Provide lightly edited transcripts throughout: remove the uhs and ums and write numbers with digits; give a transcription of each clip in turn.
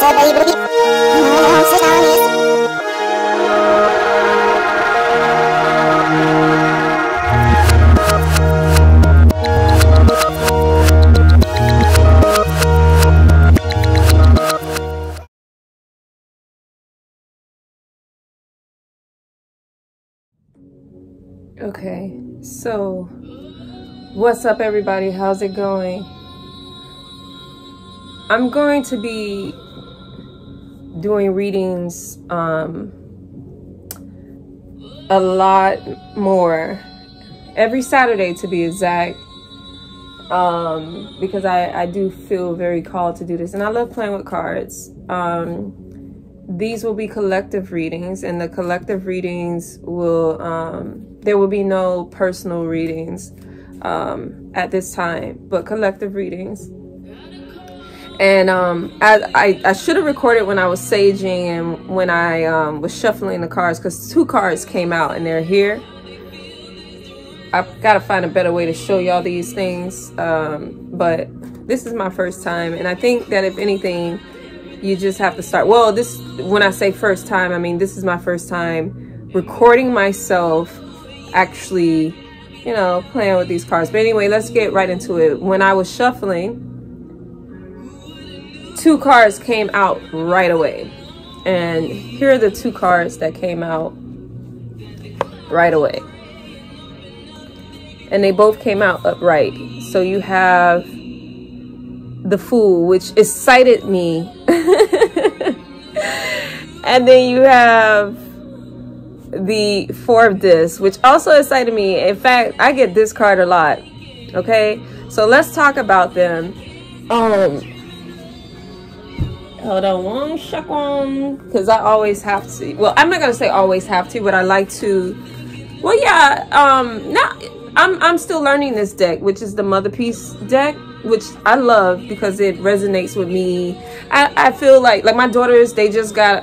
Okay, so what's up everybody? How's it going? I'm going to be doing readings a lot more every Saturday, to be exact, because I do feel very called to do this, and I love playing with cards. These will be collective readings, and the collective readings will there will be no personal readings at this time, but collective readings. And I should have recorded when I was saging and when I was shuffling the cards, because 2 cards came out and they're here. I've got to find a better way to show y'all these things, but this is my first time, and I think that if anything, you just have to start. Well, this, when I say first time, I mean this is my first time recording myself actually, you know, playing with these cards. But anyway, let's get right into it. When I was shuffling, 2 cards came out right away, and here are the 2 cards that came out right away, and they both came out upright. So you have the Fool, which excited me, and then you have the 4 of Discs, which also excited me. In fact, I get this card a lot. Okay, so let's talk about them. Hold on one second, because I always have to. Well, I'm not gonna say always have to, but I like to. Well, yeah. I'm still learning this deck, which is the Mother Piece deck, which I love because it resonates with me. I feel like my daughters, they just got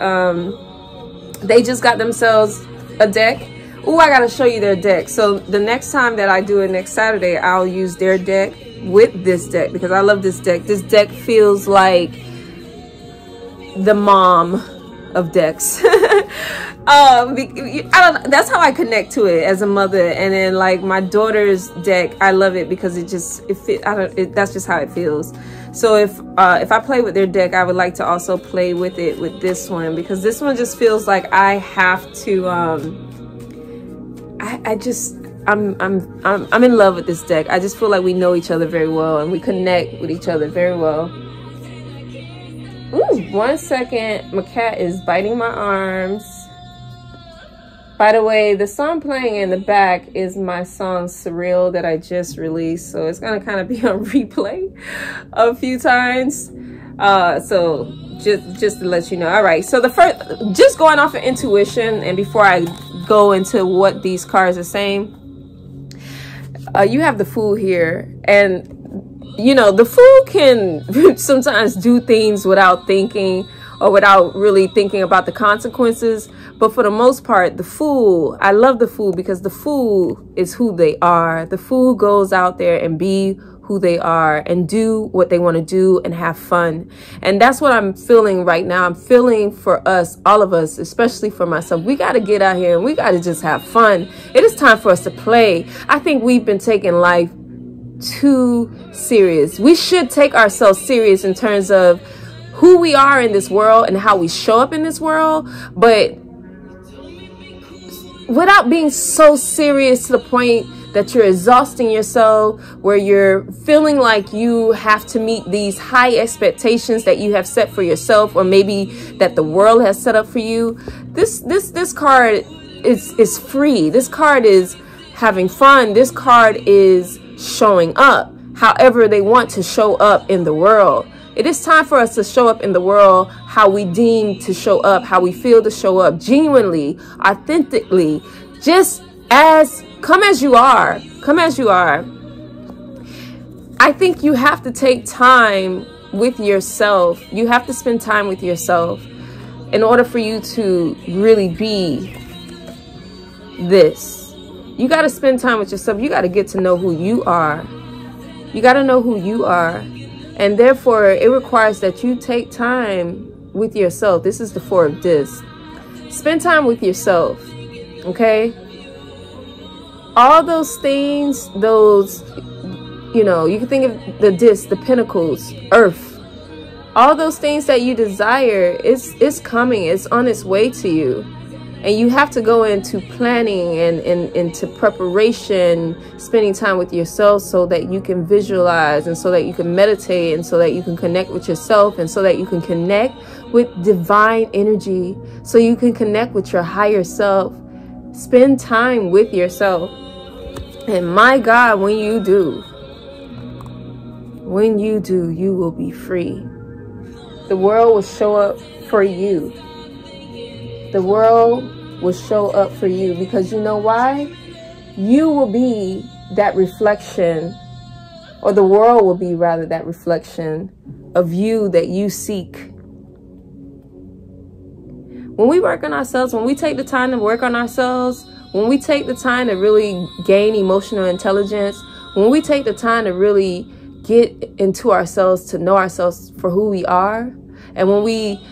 themselves a deck. Oh, I gotta show you their deck. So the next time that I do it next Saturday, I'll use their deck with this deck, because I love this deck. This deck feels like the mom of decks. I don't, that's how I connect to it as a mother. And then like my daughter's deck, I love it because that's just how it feels. So if I play with their deck, I would like to also play with it with this one, because this one just feels like I have to I'm in love with this deck. I just feel like we know each other very well, and we connect with each other very well. Ooh, 1 second. My cat is biting my arms. By the way, the song playing in the back is my song Surreal that I just released. So it's going to kind of be on replay a few times. So just to let you know. All right. So the first, just going off of intuition, and before I go into what these cards are saying, you have the Fool here. And you know, the Fool can sometimes do things without thinking, or without really thinking about the consequences. But for the most part, the Fool, I love the Fool because the Fool is who they are. The Fool goes out there and be who they are and do what they want to do and have fun. And that's what I'm feeling right now. I'm feeling for us, all of us, especially for myself. We got to get out here and we got to just have fun. It is time for us to play. I think we've been taking life too serious. We should take ourselves serious in terms of who we are in this world and how we show up in this world, but without being so serious to the point that you're exhausting yourself, where you're feeling like you have to meet these high expectations that you have set for yourself, or maybe that the world has set up for you. This card is free. This card is having fun. This card is showing up however they want to show up in the world. It is time for us to show up in the world how we deem to show up, how we feel to show up, genuinely, authentically, just come as you are. Come as you are. I think you have to take time with yourself. You have to spend time with yourself in order for you to really be this. You got to spend time with yourself. You got to get to know who you are. You got to know who you are. And therefore, it requires that you take time with yourself. This is the 4 of discs. Spend time with yourself, okay? All those things, those, you know, you can think of the disc, the pentacles, earth. All those things that you desire, it's coming. It's on its way to you. And you have to go into planning and into preparation, spending time with yourself so that you can visualize and so that you can meditate and so that you can connect with yourself and so that you can connect with divine energy, so you can connect with your higher self. Spend time with yourself. And my God, when you do, you will be free. The world will show up for you. The world will show up for you, because you know why? You will be that reflection, or the world will be rather that reflection of you that you seek. When we work on ourselves, when we take the time to work on ourselves, when we take the time to really gain emotional intelligence, when we take the time to really get into ourselves, to know ourselves for who we are, and when we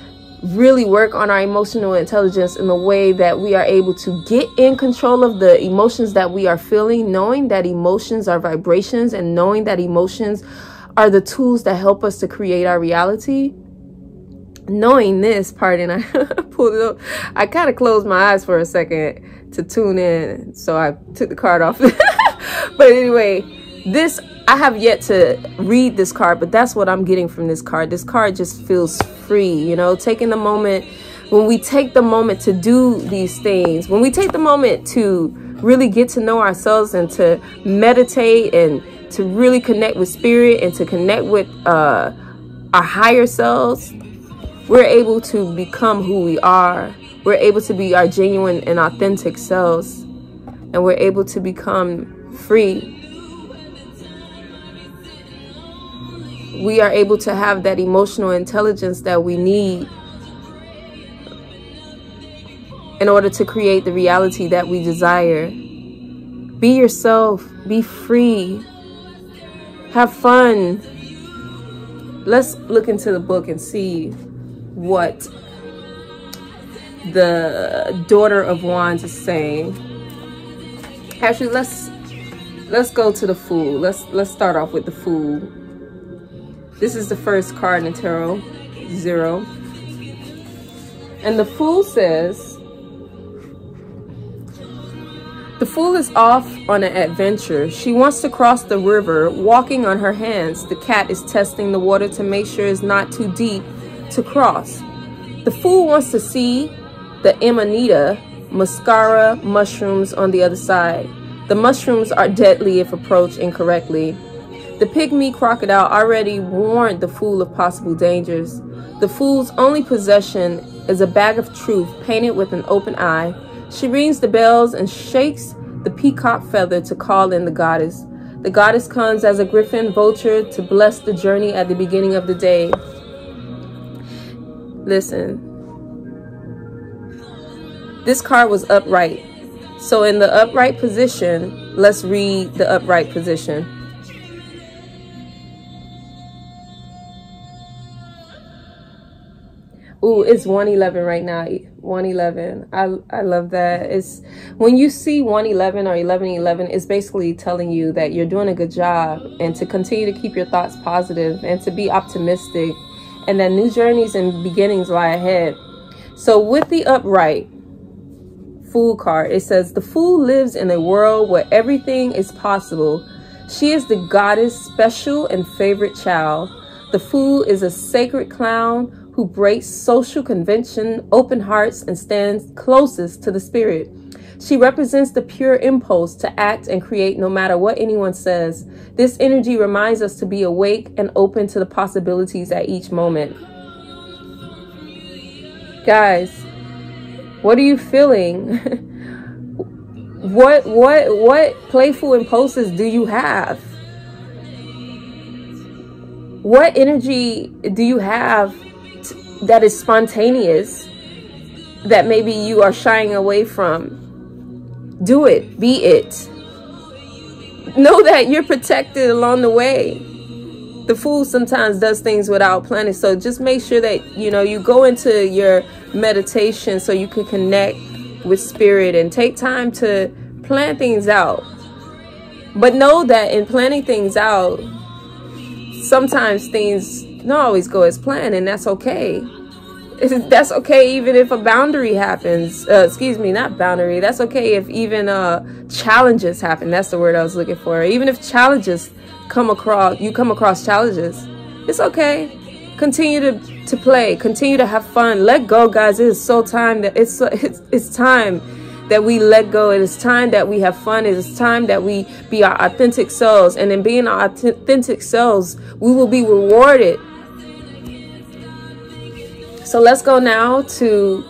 really work on our emotional intelligence in the way that we are able to get in control of the emotions that we are feeling, knowing that emotions are vibrations and knowing that emotions are the tools that help us to create our reality. Knowing this part, and I pulled it up, I kind of closed my eyes for a second to tune in, so I took the card off. But anyway, this, I have yet to read this card, but that's what I'm getting from this card. This card just feels free, you know, taking the moment. When we take the moment to do these things, when we take the moment to really get to know ourselves and to meditate and to really connect with spirit and to connect with our higher selves, we're able to become who we are. We're able to be our genuine and authentic selves, and we're able to become free. We are able to have that emotional intelligence that we need in order to create the reality that we desire. Be yourself. Be free. Have fun. Let's look into the book and see what the Daughter of Wands is saying. Actually, let's go to the Fool. Let's start off with the Fool. This is the first card in Tarot, 0. And the Fool says, the Fool is off on an adventure. She wants to cross the river, walking on her hands. The cat is testing the water to make sure it's not too deep to cross. The Fool wants to see the Amanita mascara mushrooms on the other side. The mushrooms are deadly if approached incorrectly. The pygmy crocodile already warned the Fool of possible dangers. The Fool's only possession is a bag of truth painted with an open eye. She rings the bells and shakes the peacock feather to call in the goddess. The goddess comes as a griffin vulture to bless the journey at the beginning of the day. Listen, this card was upright. So in the upright position, let's read the upright position. Ooh, it's 111 right now. 111. I love that. It's when you see 111 or 1111, it's basically telling you that you're doing a good job and to continue to keep your thoughts positive and to be optimistic and that new journeys and beginnings lie ahead. So with the upright Fool card, it says, the Fool lives in a world where everything is possible. She is the goddess' special and favorite child. The Fool is a sacred clown who breaks social convention, open hearts, and stands closest to the spirit. She represents the pure impulse to act and create no matter what anyone says. This energy reminds us to be awake and open to the possibilities at each moment. Guys, what are you feeling? What playful impulses do you have? What energy do you have that is spontaneous, that maybe you are shying away from? Do it. Be it. Know that you're protected along the way. the Fool sometimes does things without planning. So just make sure that, you know, you go into your meditation so you can connect with spirit and take time to plan things out. But know that in planning things out, sometimes things don't always go as planned, and that's okay. That's okay even if a boundary happens. Excuse me, not boundary. That's okay if even challenges happen. That's the word I was looking for. Even if challenges come across challenges, it's okay. Continue to play. Continue to have fun. Let go, guys. It is so time that it's time that we let go. It is time that we have fun. It is time that we be our authentic selves. And in being our authentic selves, we will be rewarded. So let's go now to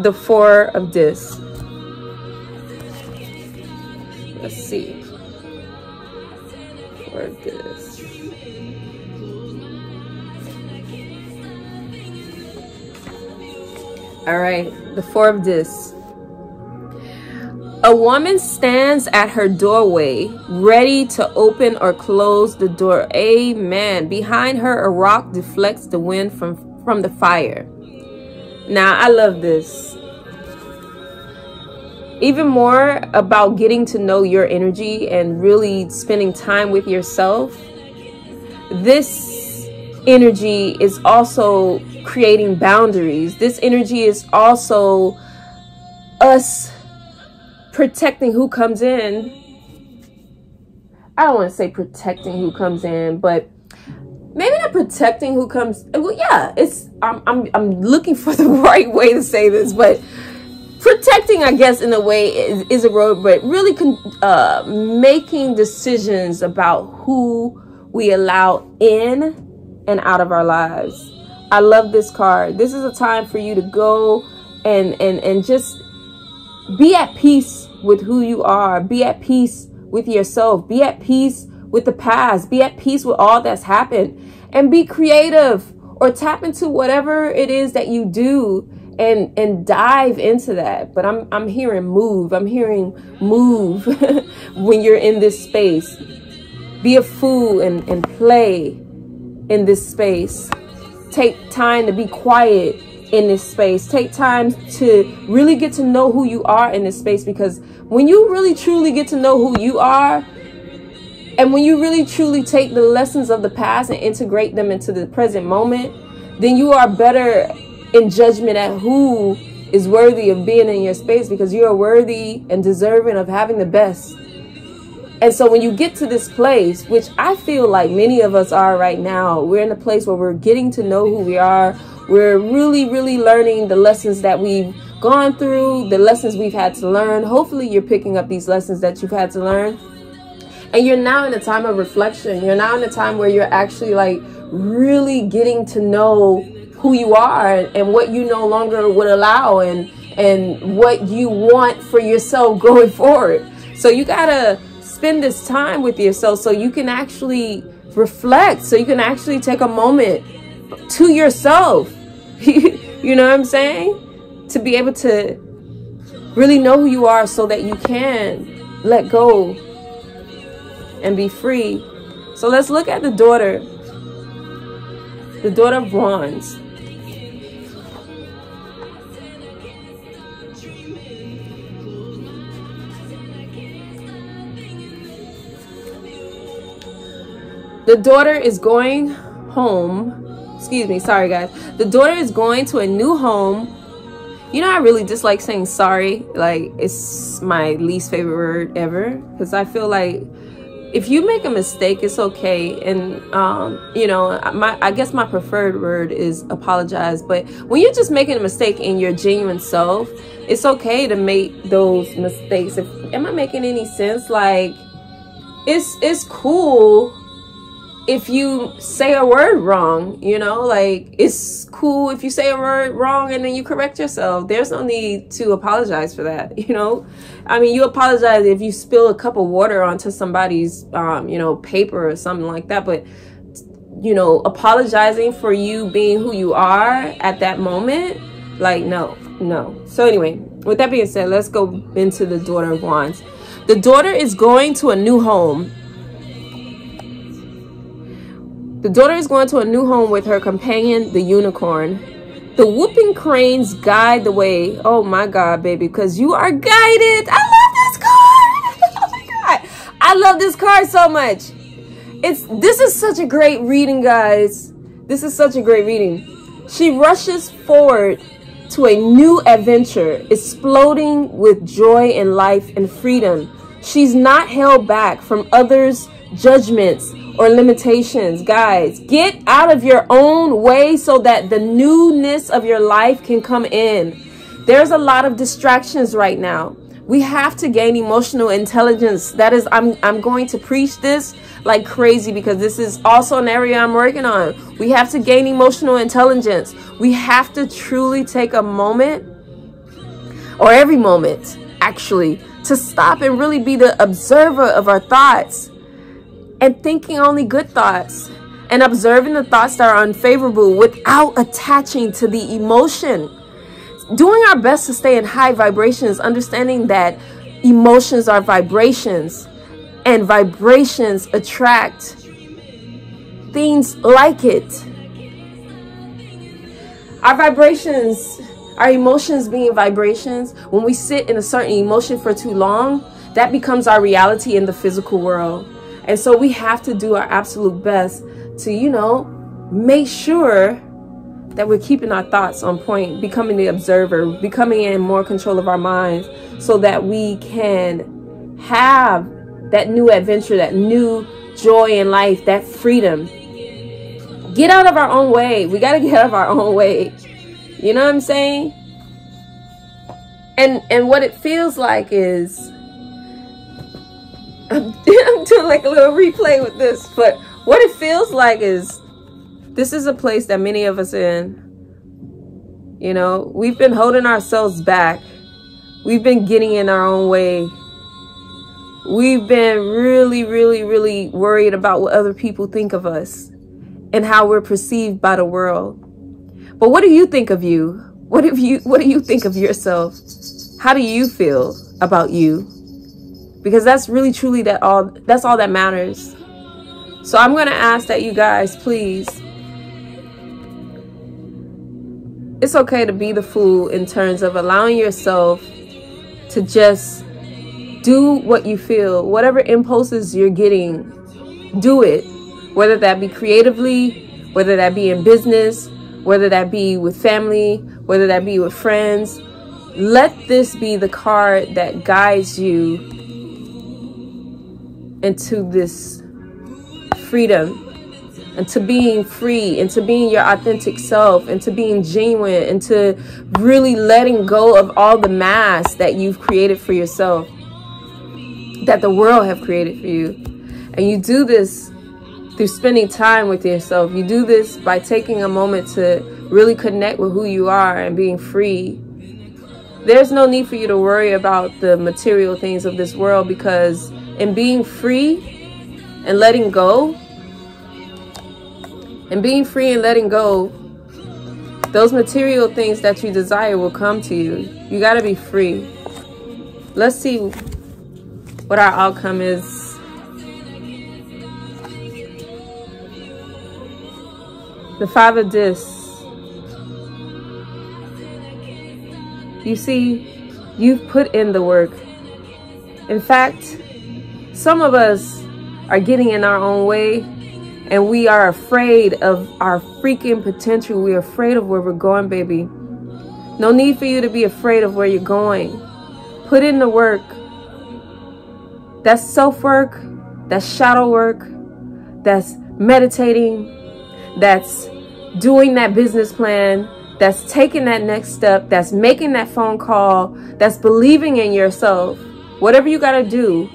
the Four of Discs. Let's see. Four of Discs. All right, the Four of Discs. A woman stands at her doorway, ready to open or close the door. Amen. Behind her, a rock deflects the wind from the fire. Now, I love this. Even more about getting to know your energy and really spending time with yourself. This energy is also creating boundaries. This energy is also us protecting who comes in. I don't want to say protecting who comes in, but maybe not protecting who comes. Well, yeah, it's I'm looking for the right way to say this, but protecting, I guess, in a way is a road, but really making decisions about who we allow in and out of our lives. I love this card. This is a time for you to go and just be at peace with who you are. Be at peace with yourself. Be at peace with the past. Be at peace with all that's happened, and be creative or tap into whatever it is that you do and dive into that. But I'm hearing move. I'm hearing move when you're in this space. Be a fool and play in this space. Take time to be quiet in this space. Take time to really get to know who you are in this space, because when you really truly get to know who you are, and when you really truly take the lessons of the past and integrate them into the present moment, then you are better in judgment at who is worthy of being in your space, because you are worthy and deserving of having the best. And so when you get to this place, which I feel like many of us are right now, we're in a place where we're getting to know who we are. We're really, really learning the lessons that we've gone through, the lessons we've had to learn. Hopefully you're picking up these lessons that you've had to learn. And you're now in a time of reflection. You're now in a time where you're actually like really getting to know who you are and what you no longer would allow and what you want for yourself going forward. So you gotta spend this time with yourself so you can actually reflect, so you can actually take a moment to yourself. You know what I'm saying? To be able to really know who you are so that you can let go and be free. So let's look at the daughter of Wands. The daughter is going home. Excuse me, sorry guys. The daughter is going to a new home. You know, I really dislike saying sorry. Like, it's my least favorite word ever, because I feel like if you make a mistake, it's okay. And you know, I guess my preferred word is apologize. But when you're just making a mistake in your genuine self, it's okay to make those mistakes. Am I making any sense? Like, it's cool if you say a word wrong, you know, like it's cool if you say a word wrong and then you correct yourself. There's no need to apologize for that, you know. I mean, you apologize if you spill a cup of water onto somebody's, you know, paper or something like that. But, you know, apologizing for you being who you are at that moment, like, no. So anyway, with that being said, let's go into the daughter of Wands. The daughter is going to a new home. The daughter is going to a new home with her companion, the unicorn. The whooping cranes guide the way. Oh my God, baby, because you are guided. I love this card. Oh my God. I love this card so much. This is such a great reading, guys. This is such a great reading. She rushes forward to a new adventure, exploding with joy and life and freedom. She's not held back from others' judgments or limitations. Guys, get out of your own way so that the newness of your life can come in. There's a lot of distractions right now. We have to gain emotional intelligence. That is, I'm going to preach this like crazy because this is also an area I'm working on. We have to gain emotional intelligence. We have to truly take a moment, or every moment actually, to stop and really be the observer of our thoughts and thinking only good thoughts and observing the thoughts that are unfavorable without attaching to the emotion. Doing our best to stay in high vibrations, understanding that emotions are vibrations and vibrations attract things like it. Our vibrations, our emotions being vibrations, when we sit in a certain emotion for too long, that becomes our reality in the physical world. And so we have to do our absolute best to, you know, make sure that we're keeping our thoughts on point, becoming the observer, becoming in more control of our minds so that we can have that new adventure, that new joy in life, that freedom. Get out of our own way. We got to get out of our own way. You know what I'm saying? And what it feels like is, I'm doing like a little replay with this, but what it feels like is, this is a place that many of us in, you know, we've been holding ourselves back. We've been getting in our own way. We've been really, really, really worried about what other people think of us and how we're perceived by the world. But what do you think of you? What do you think of yourself? How do you feel about you? Because that's really, truly that's all that matters. So I'm going to ask that you guys, please, it's okay to be the fool in terms of allowing yourself to just do what you feel. Whatever impulses you're getting, do it. Whether that be creatively, whether that be in business, whether that be with family, whether that be with friends. Let this be the card that guides you into this freedom, into being free, into being your authentic self, into being genuine, into really letting go of all the masks that you've created for yourself, that the world have created for you. And you do this through spending time with yourself. You do this by taking a moment to really connect with who you are and being free. There's no need for you to worry about the material things of this world, because in being free and letting go, those material things that you desire will come to you. You got to be free. Let's see what our outcome is. The Five of Discs. You see, you've put in the work. In fact, some of us are getting in our own way, and we are afraid of our freaking potential. We're afraid of where we're going, baby. No need for you to be afraid of where you're going. Put in the work. That's self-work, that's shadow work, that's meditating, that's doing that business plan, that's taking that next step, that's making that phone call, that's believing in yourself. Whatever you got to do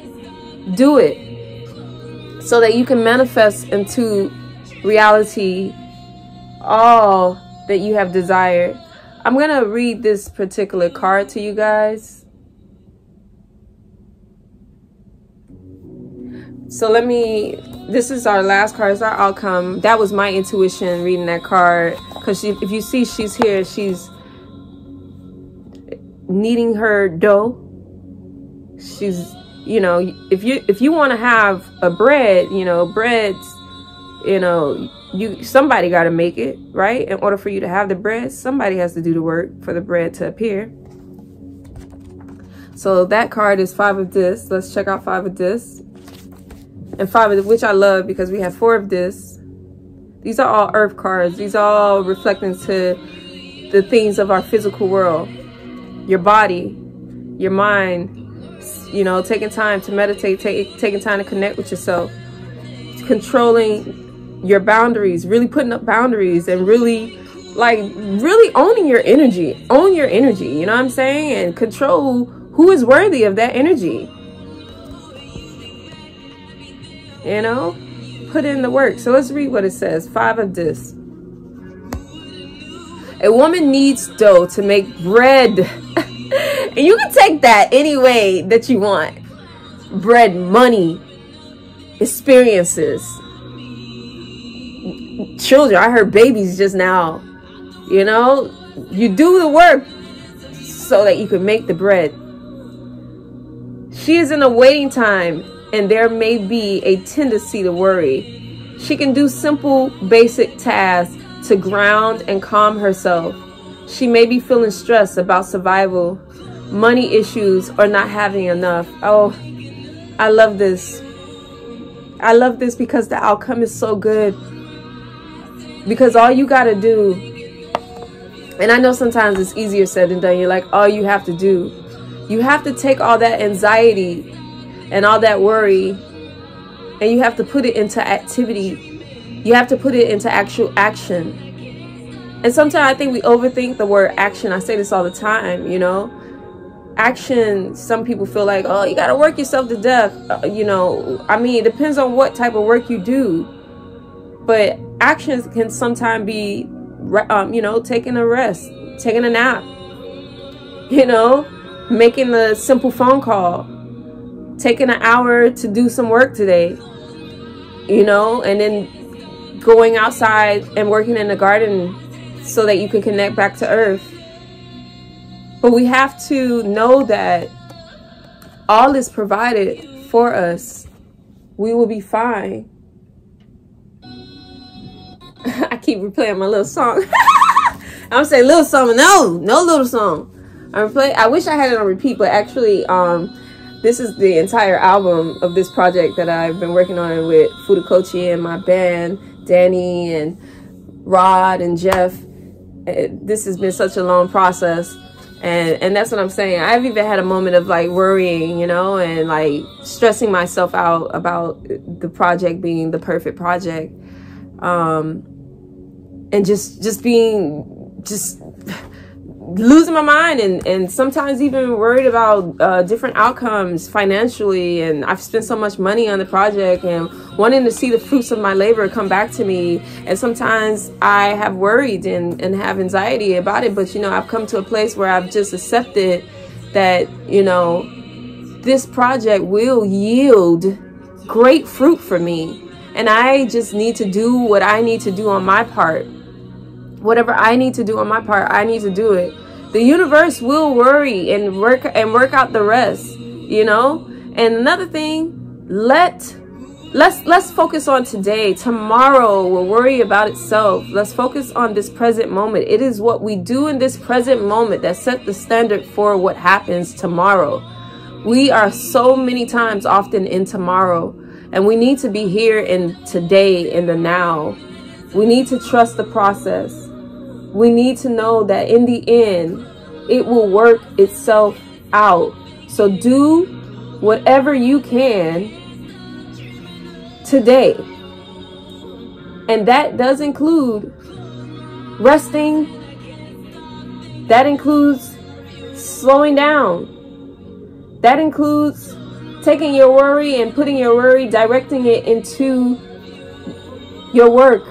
it so that you can manifest into reality all that you have desired. I'm going to read this particular card to you guys. So this is our last card, it's our outcome. That was my intuition reading that card. Because if you see, she's here, she's kneading her dough. She's, you know, if you want to have a bread, you know, breads, You know, somebody got to make it, right? In order for you to have the bread, somebody has to do the work for the bread to appear. So that card is 5 of this. Let's check out 5 of this. And 5 of which I love because we have 4 of this. These are all earth cards. These are all reflecting to the things of our physical world. Your body, your mind, you know, taking time to meditate, taking time to connect with yourself, controlling your boundaries, really putting up boundaries, and really owning your energy. Own your energy, you know what I'm saying? And control who is worthy of that energy. You know, put in the work. So let's read what it says. 5 of this. A woman needs dough to make bread. And you can take that any way that you want. Bread, money, experiences, children. I heard babies just now. You know, you do the work so that you can make the bread. She is in a waiting time, and there may be a tendency to worry. She can do simple, basic tasks to ground and calm herself. She may be feeling stressed about survival, money issues, or not having enough. Oh, I love this. I love this because the outcome is so good. Because all you got to do, and I know sometimes it's easier said than done. You're like, all you have to do. You have to take all that anxiety and all that worry, and you have to put it into activity. You have to put it into actual action. And sometimes I think we overthink the word action. I say this all the time, you know. Action, some people feel like, oh, you got to work yourself to death. You know, I mean, it depends on what type of work you do. But actions can sometimes be, you know, taking a rest, taking a nap, you know, making a simple phone call, taking an hour to do some work today, you know, and then going outside and working in the garden so that you can connect back to earth. But we have to know that all is provided for us. We will be fine. I keep replaying my little song. I'm saying little song. No little song. I wish I had it on repeat, but actually, this is the entire album of this project that I've been working on with Fudakochi and my band, Danny and Rod and Jeff. This has been such a long process. And that's what I'm saying. I've even had a moment of like worrying, you know, and like stressing myself out about the project being the perfect project. And just losing my mind and sometimes even worried about different outcomes financially. And I've spent so much money on the project and wanting to see the fruits of my labor come back to me. And sometimes I have worried and have anxiety about it. But, you know, I've come to a place where I've just accepted that, you know, this project will yield great fruit for me. And I just need to do what I need to do on my part. Whatever I need to do on my part, I need to do it. The universe will worry and work out the rest, you know. And another thing, let's focus on today. Tomorrow will worry about itself. Let's focus on this present moment. It is what we do in this present moment that set the standard for what happens tomorrow. We are so many times often in tomorrow, and we need to be here in today, in the now. We need to trust the process. We need to know that in the end, it will work itself out. So do whatever you can today. And that does include resting. That includes slowing down. That includes taking your worry and putting your worry, directing it into your work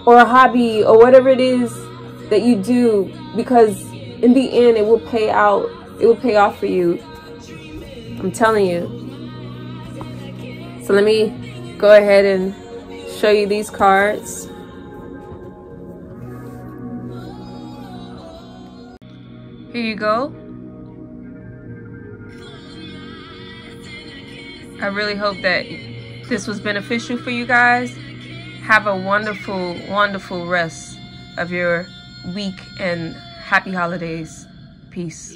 or a hobby or whatever it is that you do, because in the end it will pay out. It will pay off for you. I'm telling you. So let me go ahead and show you these cards. Here you go. I really hope that this was beneficial for you guys. Have a wonderful, wonderful rest of your week and happy holidays. Peace.